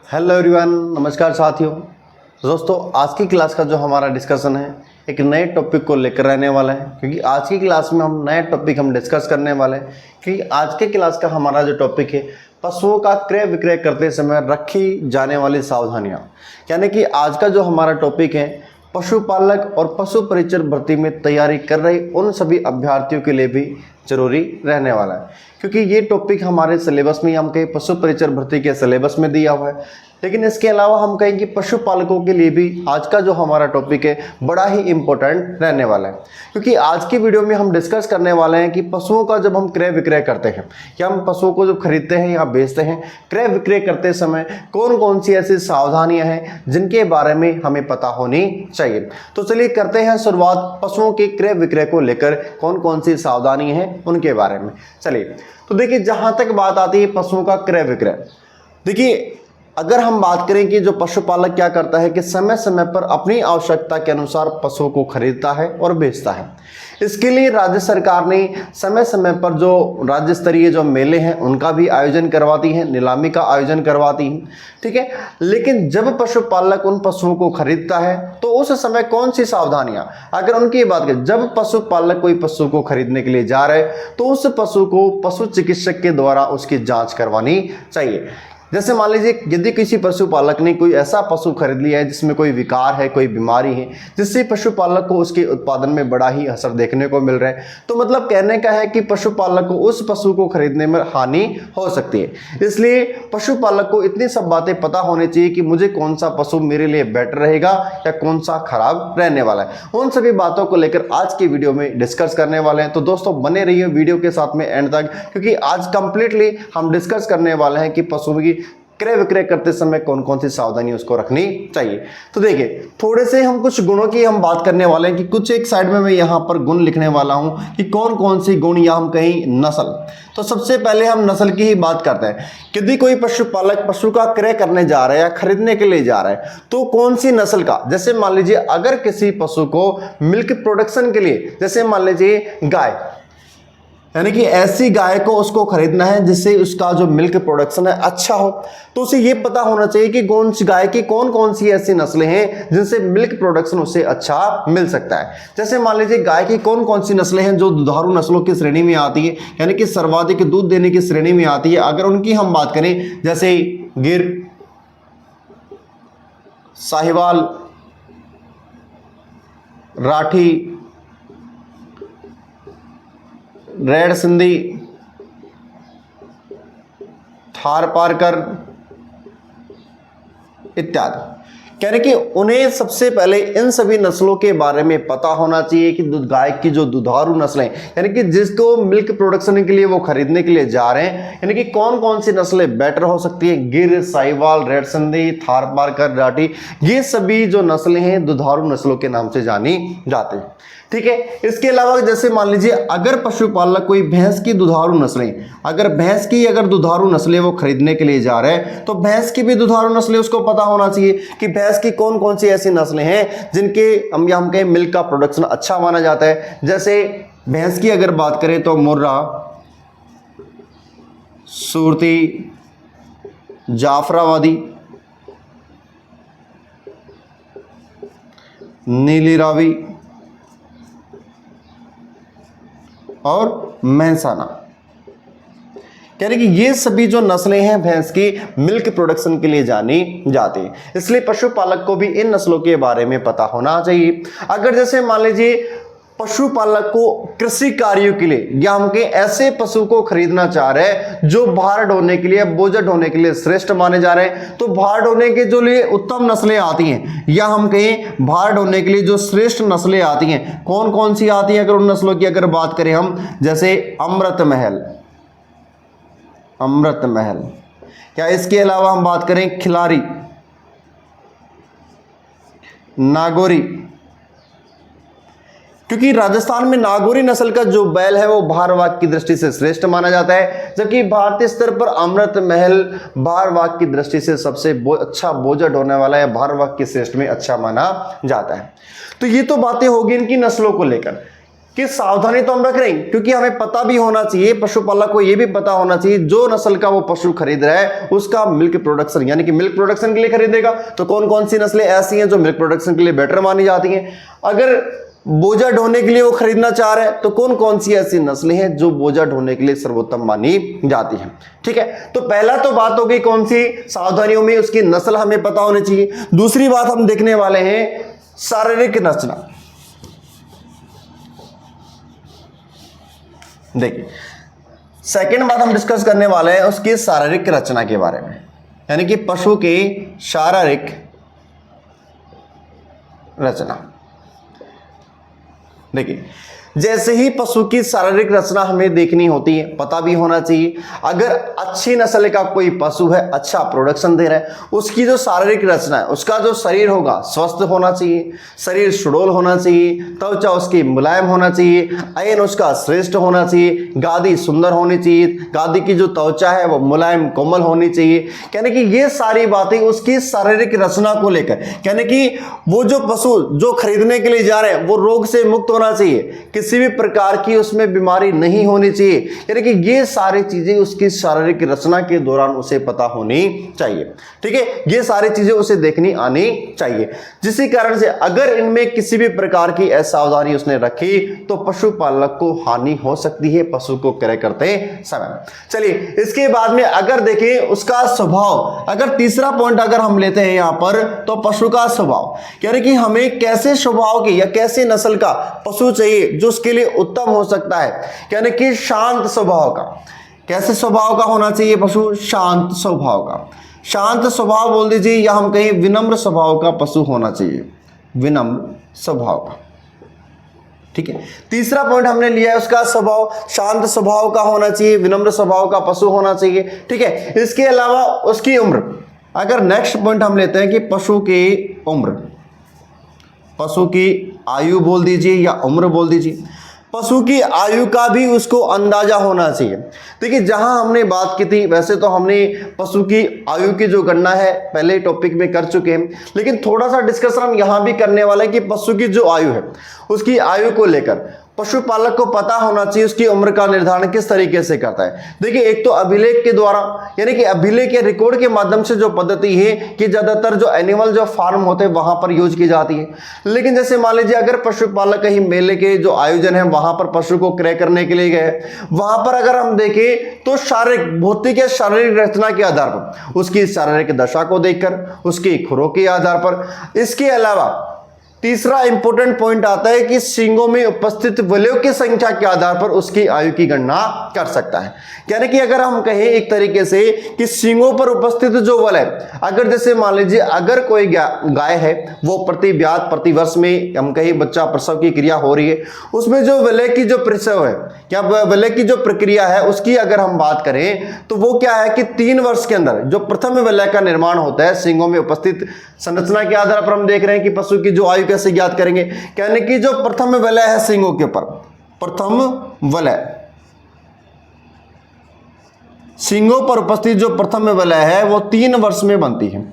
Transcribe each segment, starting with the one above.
Hello everyone, नमस्कार साथियों। दोस्तों, आज की क्लास का जो हमारा डिस्कशन है एक नए टॉपिक को लेकर रहने वाला है, क्योंकि आज की क्लास में हम नए टॉपिक डिस्कस करने वाले हैं। क्योंकि आज के क्लास का हमारा जो टॉपिक है पशुओं का क्रय विक्रय करते समय रखी जाने वाली सावधानियां, यानी कि आज का जो हमारा टॉपिक है पशुपालक और पशु परिचर भर्ती में तैयारी कर रहे उन सभी अभ्यर्थियों के लिए भी जरूरी रहने वाला है, क्योंकि ये टॉपिक हमारे सिलेबस में हम कहीं पशु परिचर भर्ती के सिलेबस में दिया हुआ है। लेकिन इसके अलावा हम कहें कि पशुपालकों के लिए भी आज का जो हमारा टॉपिक है बड़ा ही इंपॉर्टेंट रहने वाला है, क्योंकि आज की वीडियो में हम डिस्कस करने वाले हैं कि पशुओं का जब हम क्रय विक्रय करते हैं या हम पशुओं को जब खरीदते हैं या बेचते हैं, क्रय विक्रय करते समय कौन कौन सी ऐसी सावधानियां हैं जिनके बारे में हमें पता होनी चाहिए। तो चलिए करते हैं शुरुआत पशुओं के क्रय विक्रय को लेकर कौन कौन सी सावधानी है उनके बारे में। चलिए, तो देखिए, जहां तक बात आती है पशुओं का क्रय विक्रय, देखिए अगर हम बात करें कि जो पशुपालक क्या करता है कि समय समय पर अपनी आवश्यकता के अनुसार पशुओं को खरीदता है और बेचता है। इसके लिए राज्य सरकार ने समय समय पर जो राज्य स्तरीय जो मेले हैं उनका भी आयोजन करवाती है, नीलामी का आयोजन करवाती है, ठीक है। लेकिन जब पशुपालक उन पशुओं को खरीदता है तो उस समय कौन सी सावधानियां, अगर उनकी बात करें, जब पशुपालक कोई पशु को खरीदने के लिए जा रहे तो उस पशु को पशु चिकित्सक के द्वारा उसकी जांच करवानी चाहिए। जैसे मान लीजिए यदि किसी पशुपालक ने कोई ऐसा पशु खरीद लिया है जिसमें कोई विकार है, कोई बीमारी है, जिससे पशुपालक को उसके उत्पादन में बड़ा ही असर देखने को मिल रहा है, तो मतलब कहने का है कि पशुपालक को उस पशु को खरीदने में हानि हो सकती है। इसलिए पशुपालक को इतनी सब बातें पता होनी चाहिए कि मुझे कौन सा पशु मेरे लिए बेटर रहेगा या कौन सा खराब रहने वाला है। उन सभी बातों को लेकर आज की वीडियो में डिस्कस करने वाले हैं। तो दोस्तों बने रहिए वीडियो के साथ में एंड तक, क्योंकि आज कंप्लीटली हम डिस्कस करने वाले हैं कि पशुओं की क्रय विक्रय करते समय कौन कौन सी सावधानी उसको रखनी चाहिए। तो देखिए, थोड़े से हम कुछ गुणों की हम बात करने वाले हैं कि कुछ एक साइड में मैं यहाँ पर गुण लिखने वाला हूं कि कौन कौन सी गुण, या हम कहीं नस्ल। तो सबसे पहले हम नस्ल की ही बात करते हैं। यदि कोई पशुपालक पशु का क्रय करने जा रहा है या खरीदने के लिए जा रहा है तो कौन सी नस्ल का, जैसे मान लीजिए अगर किसी पशु को मिल्क प्रोडक्शन के लिए, जैसे मान लीजिए गाय, यानी कि ऐसी गाय को उसको खरीदना है जिससे उसका जो मिल्क प्रोडक्शन है अच्छा हो, तो उसे ये पता होना चाहिए कि कौन सी गाय की कौन कौन सी ऐसी नस्लें हैं जिनसे मिल्क प्रोडक्शन उसे अच्छा मिल सकता है। जैसे मान लीजिए गाय की कौन कौन सी नस्लें हैं जो दुधारू नस्लों की श्रेणी में आती है, यानी कि सर्वाधिक दूध देने की श्रेणी में आती है। अगर उनकी हम बात करें, जैसे गिर, साहिवाल, राठी, रेड सिंधी, थारपारकर इत्यादि, यानी कि उन्हें सबसे पहले इन सभी नस्लों के बारे में पता होना चाहिए कि गाय की जो दुधारू नस्लें, यानी कि जिसको मिल्क प्रोडक्शन के लिए वो खरीदने के लिए जा रहे हैं, यानी कि कौन कौन सी नस्लें बेटर हो सकती है। गिर, साहिवाल, रेड सिंधी, थारपारकर, राठी, ये सभी जो नस्लें हैं दुधारू नस्लों के नाम से जानी जाती है, ठीक है। इसके अलावा जैसे मान लीजिए अगर पशुपालक कोई भैंस की दुधारू नस्लें, अगर भैंस की अगर दुधारू नस्लें वो खरीदने के लिए जा रहे हैं तो भैंस की भी दुधारू नस्लें उसको पता होना चाहिए कि भैंस की कौन कौन सी ऐसी नस्लें हैं जिनके हम कहें मिल्क का प्रोडक्शन अच्छा माना जाता है। जैसे भैंस की अगर बात करें तो मुर्रा, सूरती, जाफराबादी, नीली रावी और मेहसाना, यानी कि ये सभी जो नस्लें हैं भैंस की मिल्क प्रोडक्शन के लिए जानी जाती है। इसलिए पशुपालक को भी इन नस्लों के बारे में पता होना चाहिए। अगर जैसे मान लीजिए पशुपालक को कृषि कार्यों के लिए या हम के ऐसे पशु को खरीदना चाह रहे हैं जो भार ढोने के लिए, बोझ ढोने के लिए श्रेष्ठ माने जा रहे हैं, तो भार ढोने के जो लिए उत्तम नस्लें आती हैं या हम कहें भार ढोने के लिए जो श्रेष्ठ नस्लें आती हैं, कौन कौन सी आती हैं अगर उन नस्लों की अगर बात करें हम, जैसे अमृत महल, या इसके अलावा हम बात करें खिलारी, नागौरी, क्योंकि राजस्थान में नागौरी नस्ल का जो बैल है वो भारवाहक की दृष्टि से श्रेष्ठ माना जाता है, जबकि भारतीय स्तर पर अमृत महल भारवाहक की दृष्टि से सबसे अच्छा बोझ ढोने वाला है, भारवाहक की श्रेष्ठ में अच्छा माना जाता है। तो ये तो बातें होगी इनकी नस्लों को लेकर। कि सावधानी तो हम रख रहे हैं, क्योंकि हमें पता भी होना चाहिए, पशुपालक को यह भी पता होना चाहिए जो नस्ल का वो पशु खरीद रहा है उसका मिल्क प्रोडक्शन, यानी कि मिल्क प्रोडक्शन के लिए खरीदेगा तो कौन कौन सी नस्लें ऐसी हैं जो मिल्क प्रोडक्शन के लिए बेटर मानी जाती हैं। अगर बोझा ढोने के लिए वो खरीदना चाह रहे हैं तो कौन कौन सी ऐसी नस्लें हैं जो बोझा ढोने के लिए सर्वोत्तम मानी जाती हैं। ठीक है, तो पहला तो बात हो गई कौन सी, सावधानियों में उसकी नस्ल हमें पता होनी चाहिए। दूसरी बात हम देखने वाले हैं शारीरिक रचना। देखिए, सेकंड बात हम डिस्कस करने वाले हैं उसकी शारीरिक रचना के बारे में, यानी कि पशु की शारीरिक रचना। देखिए, जैसे ही पशु की शारीरिक रचना हमें देखनी होती है, पता भी होना चाहिए। अगर अच्छी नस्ल का कोई पशु है, अच्छा प्रोडक्शन दे रहा है, उसकी जो शारीरिक रचना है, उसका जो शरीर होगा स्वस्थ होना चाहिए, शरीर सुडौल होना चाहिए, त्वचा उसकी मुलायम होना चाहिए, अयन उसका श्रेष्ठ होना चाहिए, गादी सुंदर होनी चाहिए, गादी की जो त्वचा है वो मुलायम कोमल होनी चाहिए। यानी कि ये सारी बातें उसकी शारीरिक रचना को लेकर, यानी कि वो जो पशु जो खरीदने के लिए जा रहे हैं वो रोग से मुक्त होना चाहिए, किसी भी प्रकार की उसमें बीमारी नहीं होनी चाहिए। यानी कि ये सारी चीजें उसकी शारीरिक रचना के दौरान उसे पता होनी चाहिए। ठीक है, ये सारी चीजें उसे देखनी आनी चाहिए, जिसके कारण से अगर इनमें किसी भी प्रकार की असावधानी उसने रखी तो पशुपालक को हानि हो सकती है पशु को क्रय करते समय। चलिए, इसके बाद में अगर देखें उसका स्वभाव, अगर तीसरा पॉइंट अगर हम लेते हैं यहां पर तो पशु का स्वभाव, यानी कि हमें कैसे स्वभाव की या कैसे नस्ल का पशु चाहिए जो उसके लिए उत्तम हो सकता है, यानी कि शांत स्वभाव का। कैसे स्वभाव का होना चाहिए पशु, शांत स्वभाव का। शांत स्वभाव बोल दीजिए या हम कहें विनम्र स्वभाव का पशु होना चाहिए, विनम्र स्वभाव का। ठीक है, तीसरा पॉइंट हमने लिया है उसका स्वभाव, शांत स्वभाव का होना चाहिए, विनम्र स्वभाव का पशु होना चाहिए। ठीक है, इसके अलावा उसकी उम्र, अगर नेक्स्ट पॉइंट हम लेते हैं कि पशु की उम्र, पशु की आयु बोल दीजिए या उम्र बोल दीजिए, पशु की आयु का भी उसको अंदाजा होना चाहिए। देखिए, जहां हमने बात की थी वैसे तो हमने पशु की आयु की जो गणना है पहले टॉपिक में कर चुके हैं, लेकिन थोड़ा सा डिस्कशन हम यहां भी करने वाले हैं कि पशु की जो आयु है उसकी आयु को लेकर पशुपालक को पता होना चाहिए उसकी उम्र का निर्धारण किस तरीके से करता है। देखिए, एक तो अभिलेख के द्वारा, यानी कि अभिलेख या रिकॉर्ड के माध्यम से जो पद्धति है कि ज्यादातर जो एनिमल जो फार्म होते हैं वहां पर यूज की जाती है। लेकिन जैसे मान लीजिए अगर पशुपालक कहीं मेले के जो आयोजन है वहां पर पशु को क्रय करने के लिए गए, वहां पर अगर हम देखें तो शारीरिक भौतिक या शारीरिक रचना के आधार पर, उसकी शारीरिक दशा को देखकर, उसकी खुरों के आधार पर, इसके अलावा तीसरा इंपॉर्टेंट पॉइंट आता है कि सींगों में उपस्थित वलयों की संख्या के आधार पर उसकी आयु की गणना कर सकता है। यानी कि अगर हम कहें एक तरीके से कि सींगों पर उपस्थित जो वलय, अगर जैसे मान लीजिए अगर कोई गाय है वो प्रति ब्यात प्रति वर्ष में हम कहें बच्चा प्रसव की क्रिया हो रही है, उसमें जो वलय की जो प्रसव है या वलय की जो प्रक्रिया है उसकी अगर हम बात करें तो वो क्या है कि 3 वर्ष के अंदर जो प्रथम वलय का निर्माण होता है सींगों में उपस्थित संरचना के आधार पर हम देख रहे हैं कि पशु की जो आयु कैसे ज्ञात करेंगे, यानी कि जो प्रथम वलय है सींगों के ऊपर, प्रथम वलय, सींगों पर उपस्थित जो प्रथम वलय है वो 3 वर्ष में बनती है।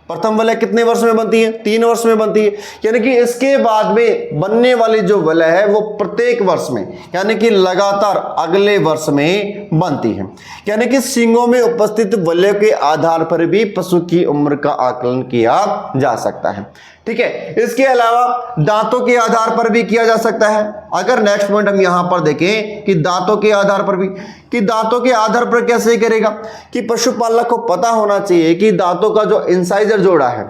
प्रथम वलय कितने वर्ष में बनती है, 3 वर्ष में बनती है। यानी कि इसके बाद में बनने वाली जो वलय है वो प्रत्येक वर्ष में, यानी कि लगातार अगले वर्ष में बनती है। यानी कि सींगों में उपस्थित वलय के आधार पर भी पशु की उम्र का आकलन किया जा सकता है। ठीक है, इसके अलावा दांतों के आधार पर भी किया जा सकता है। अगर नेक्स्ट पॉइंट हम यहां पर देखें कि दांतों के आधार पर भी, कि दांतों के आधार पर कैसे करेगा, कि पशुपालक को पता होना चाहिए कि दांतों का जो इंसाइजर जोड़ा है,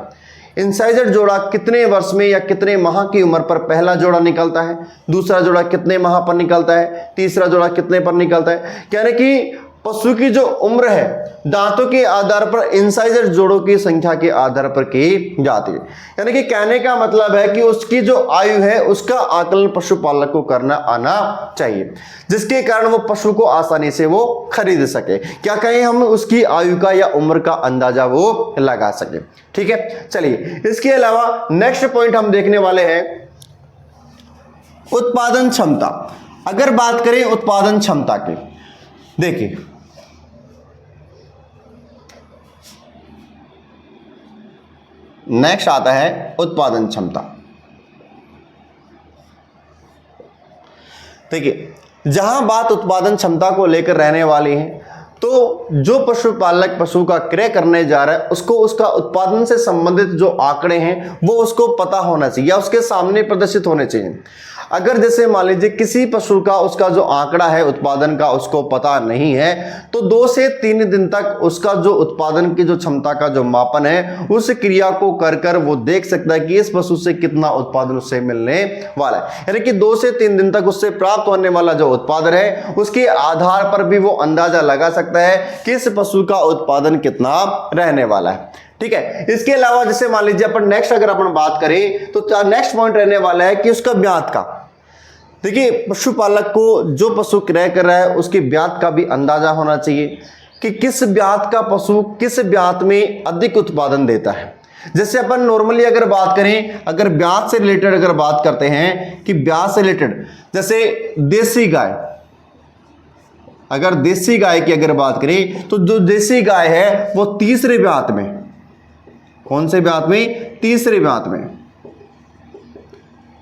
इंसाइजर जोड़ा कितने वर्ष में या कितने माह की उम्र पर पहला जोड़ा निकलता है, दूसरा जोड़ा कितने माह पर निकलता है, तीसरा जोड़ा कितने पर निकलता है। यानी कि पशु की जो उम्र है दांतों के आधार पर इंसाइजर जोड़ों की संख्या के आधार पर की जाती है। यानी कि कहने का मतलब है कि उसकी जो आयु है उसका आकलन पशुपालक को करना आना चाहिए, जिसके कारण वो पशु को आसानी से वो खरीद सके, क्या कहें हम उसकी आयु का या उम्र का अंदाजा वो लगा सके। ठीक है, चलिए, इसके अलावा नेक्स्ट पॉइंट हम देखने वाले हैं उत्पादन क्षमता। अगर बात करें उत्पादन क्षमता की, देखिए नेक्स्ट आता है उत्पादन क्षमता। देखिए, जहां बात उत्पादन क्षमता को लेकर रहने वाली है, तो जो पशुपालक पशु का क्रय करने जा रहा है उसको उसका उत्पादन से संबंधित जो आंकड़े हैं वो उसको पता होना चाहिए या उसके सामने प्रदर्शित होने चाहिए। अगर जैसे मान लीजिए किसी पशु का उसका जो आंकड़ा है उत्पादन का उसको पता नहीं है, तो 2 से 3 दिन तक उसका जो उत्पादन की जो क्षमता का जो मापन है उस क्रिया को कर कर वो देख सकता है कि इस पशु से कितना उत्पादन उससे मिलने वाला है। यानी कि 2 से 3 दिन तक उससे प्राप्त होने वाला जो उत्पादन है उसके आधार पर भी वो अंदाजा लगा सकता है कि इस पशु का उत्पादन कितना रहने वाला है। ठीक है, इसके अलावा जैसे मान लीजिए अपन नेक्स्ट अगर अपन बात करें तो नेक्स्ट पॉइंट रहने वाला है कि उसका ब्यात का। देखिए, पशुपालक को जो पशु क्रय कर रहा है उसकी ब्यात का भी अंदाजा होना चाहिए कि किस ब्यात का पशु किस ब्यात में अधिक उत्पादन देता है। जैसे अपन नॉर्मली अगर बात करें, अगर ब्यात से रिलेटेड अगर बात करते हैं कि ब्यात से रिलेटेड जैसे देसी गाय, अगर देसी गाय की अगर बात करें तो जो देसी गाय है वो तीसरे ब्यात में, कौन से ब्यात में? तीसरे ब्यात में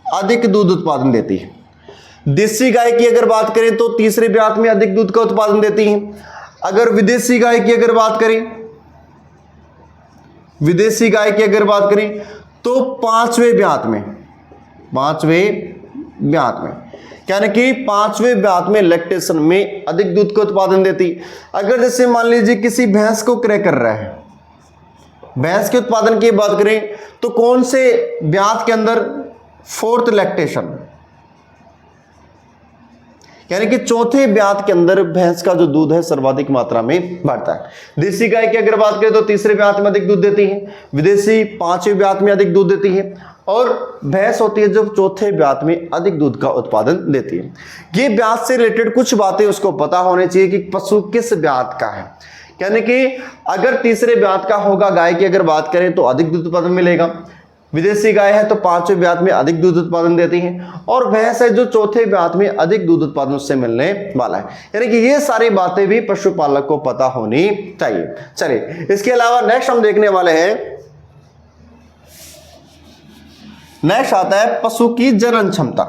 अधिक दूध उत्पादन देती है। देसी गाय की अगर बात करें तो तीसरे ब्यात में अधिक दूध का उत्पादन देती है। अगर विदेशी गाय की अगर बात करें, विदेशी गाय की अगर बात करें तो पांचवें ब्यात में, पांचवें ब्यात में, यानी कि पांचवें ब्यात में लैक्टेशन में अधिक दूध का उत्पादन देती। अगर जैसे मान लीजिए किसी भैंस को क्रय कर रहा है, भैंस के उत्पादन की बात करें तो कौन से ब्यात के अंदर? 4th लैक्टेशन, यानी कि चौथे ब्यात के अंदर भैंस का जो दूध है सर्वाधिक मात्रा में बढ़ता है। देसी गाय की अगर बात करें तो तीसरे ब्यात में अधिक दूध देती है, विदेशी 5वें ब्यात में अधिक दूध देती है, और भैंस होती है जो चौथे ब्यात में अधिक दूध का उत्पादन देती है। ये ब्यात से रिलेटेड कुछ बातें उसको पता होनी चाहिए कि पशु किस ब्यात का है। यानी कि अगर तीसरे ब्यात का होगा गाय की अगर बात करें तो अधिक दूध उत्पादन मिलेगा, विदेशी गाय है तो 5वें ब्यात में अधिक दूध उत्पादन देती है, और भैंस है जो चौथे ब्यात में अधिक दूध उत्पादन उससे मिलने वाला है। यानी कि ये सारी बातें भी पशुपालक को पता होनी चाहिए। चलिए, इसके अलावा नेक्स्ट हम देखने वाले हैं, नेक्स्ट आता है पशु की जनन क्षमता।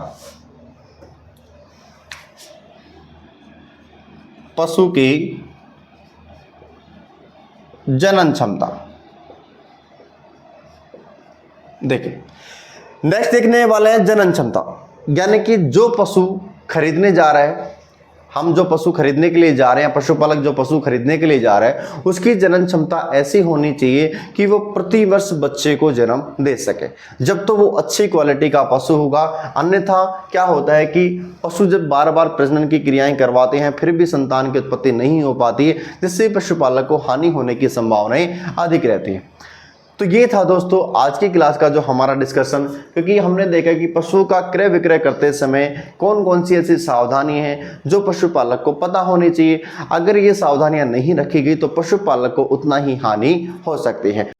पशु की जनन क्षमता। देखिए, नेक्स्ट देखने वाले हैं जनन क्षमता, यानी कि जो पशु खरीदने जा रहा है, हम जो पशु खरीदने के लिए जा रहे हैं, पशुपालक जो पशु खरीदने के लिए जा रहा है उसकी जनन क्षमता ऐसी होनी चाहिए कि वो प्रति वर्ष बच्चे को जन्म दे सके, जब तो वो अच्छी क्वालिटी का पशु होगा। अन्यथा क्या होता है कि पशु जब बार बार प्रजनन की क्रियाएं करवाते हैं फिर भी संतान की उत्पत्ति नहीं हो पाती है, जिससे पशुपालक को हानि होने की संभावनाएं अधिक रहती है। तो ये था दोस्तों आज की क्लास का जो हमारा डिस्कशन, क्योंकि हमने देखा कि पशु का क्रय विक्रय करते समय कौन कौन सी ऐसी सावधानी है जो पशुपालक को पता होनी चाहिए। अगर ये सावधानियां नहीं रखी गई तो पशुपालक को उतना ही हानि हो सकती है।